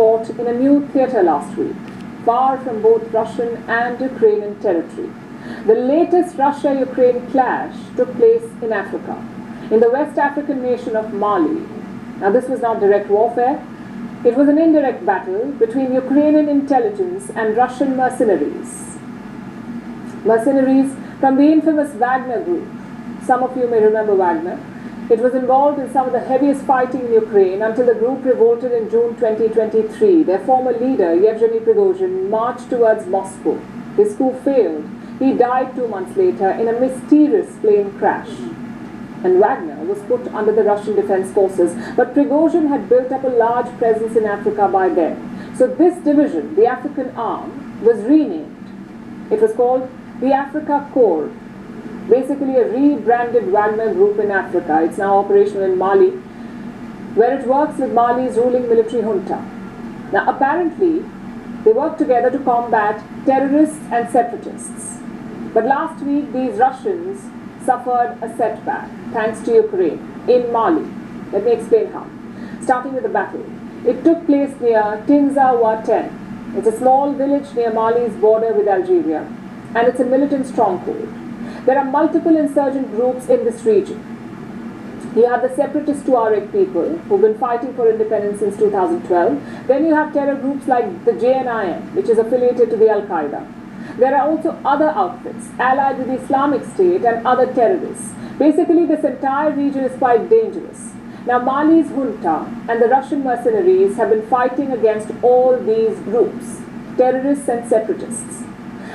fought in a new theatre last week, far from both Russian and Ukrainian territory. The latest Russia-Ukraine clash took place in Africa, in the West African nation of Mali. Now, this was not direct warfare. It was an indirect battle between Ukrainian intelligence and Russian mercenaries. Mercenaries from the infamous Wagner group. Some of you may remember Wagner. It was involved in some of the heaviest fighting in Ukraine until the group revolted in June 2023. Their former leader, Yevgeny Prigozhin, marched towards Moscow. His coup failed. He died 2 months later in a mysterious plane crash. And Wagner was put under the Russian Defense Forces, but Prigozhin had built up a large presence in Africa by then. So this division, the African arm, was renamed. It was called the Africa Corps, basically a rebranded Wagner group in Africa. It's now operational in Mali, where it works with Mali's ruling military junta. Now, apparently, they work together to combat terrorists and separatists. But last week, these Russians suffered a setback, thanks to Ukraine, in Mali. Let me explain how. Starting with the battle. It took place near Tinzaouaten. It's a small village near Mali's border with Algeria, and it's a militant stronghold. There are multiple insurgent groups in this region. You have the separatist Tuareg people who've been fighting for independence since 2012. Then you have terror groups like the JNIM, which is affiliated to the Al-Qaeda. There are also other outfits allied with the Islamic State and other terrorists. Basically, this entire region is quite dangerous. Now, Mali's junta and the Russian mercenaries have been fighting against all these groups, terrorists and separatists.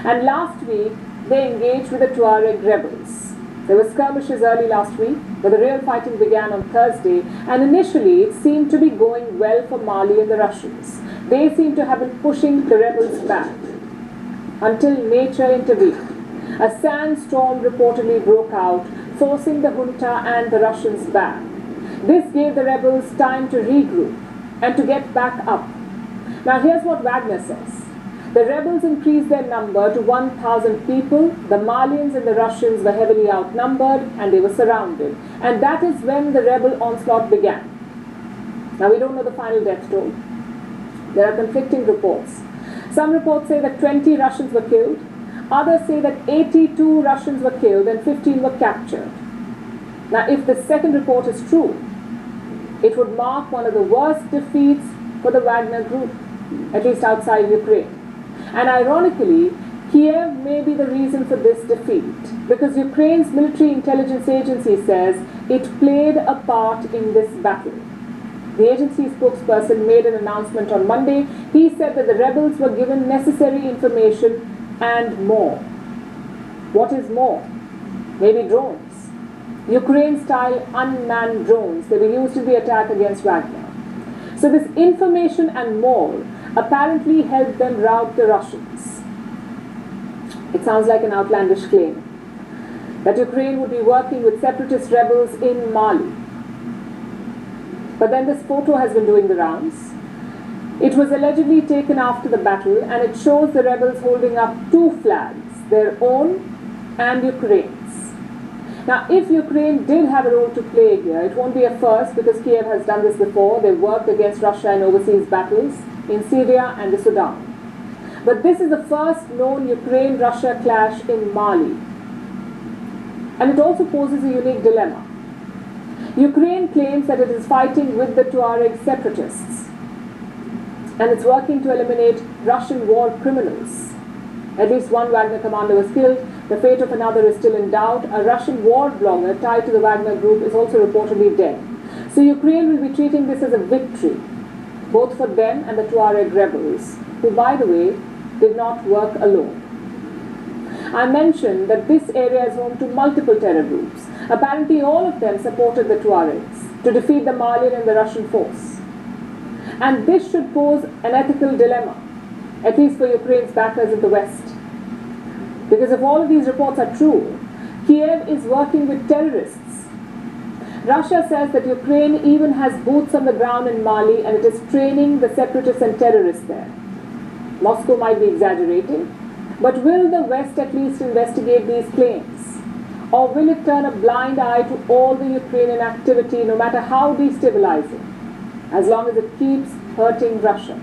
And last week, they engaged with the Tuareg rebels. There were skirmishes early last week, but the real fighting began on Thursday, and initially it seemed to be going well for Mali and the Russians. They seem to have been pushing the rebels back until nature intervened. A sandstorm reportedly broke out, forcing the junta and the Russians back. This gave the rebels time to regroup and to get back up. Now here's what Wagner says. The rebels increased their number to 1,000 people. The Malians and the Russians were heavily outnumbered and they were surrounded. And that is when the rebel onslaught began. Now we don't know the final death toll. There are conflicting reports. Some reports say that 20 Russians were killed. Others say that 82 Russians were killed and 15 were captured. Now, if the second report is true, it would mark one of the worst defeats for the Wagner group, at least outside Ukraine. And ironically, Kiev may be the reason for this defeat, because Ukraine's military intelligence agency says it played a part in this battle. The agency spokesperson made an announcement on Monday. He said that the rebels were given necessary information and more. What is more? Maybe drones. Ukraine-style unmanned drones. They were used in the attack against Wagner. So this information and more apparently helped them rout the Russians. It sounds like an outlandish claim that Ukraine would be working with separatist rebels in Mali. But then this photo has been doing the rounds. It was allegedly taken after the battle, and it shows the rebels holding up two flags, their own and Ukraine's. Now, if Ukraine did have a role to play here, it won't be a first, because Kiev has done this before. They've worked against Russia in overseas battles in Syria and the Sudan. But this is the first known Ukraine-Russia clash in Mali. And it also poses a unique dilemma. Ukraine claims that it is fighting with the Tuareg separatists, and it's working to eliminate Russian war criminals. At least one Wagner commander was killed. The fate of another is still in doubt. A Russian war blogger tied to the Wagner group is also reportedly dead. So Ukraine will be treating this as a victory, both for them and the Tuareg rebels, who, by the way, did not work alone. I mentioned that this area is home to multiple terror groups. Apparently all of them supported the Tuaregs to defeat the Malian and the Russian force. And this should pose an ethical dilemma, at least for Ukraine's backers in the West. Because if all of these reports are true, Kiev is working with terrorists. Russia says that Ukraine even has boots on the ground in Mali, and it is training the separatists and terrorists there. Moscow might be exaggerating, but will the West at least investigate these claims? Or will it turn a blind eye to all the Ukrainian activity, no matter how destabilizing, as long as it keeps hurting Russia?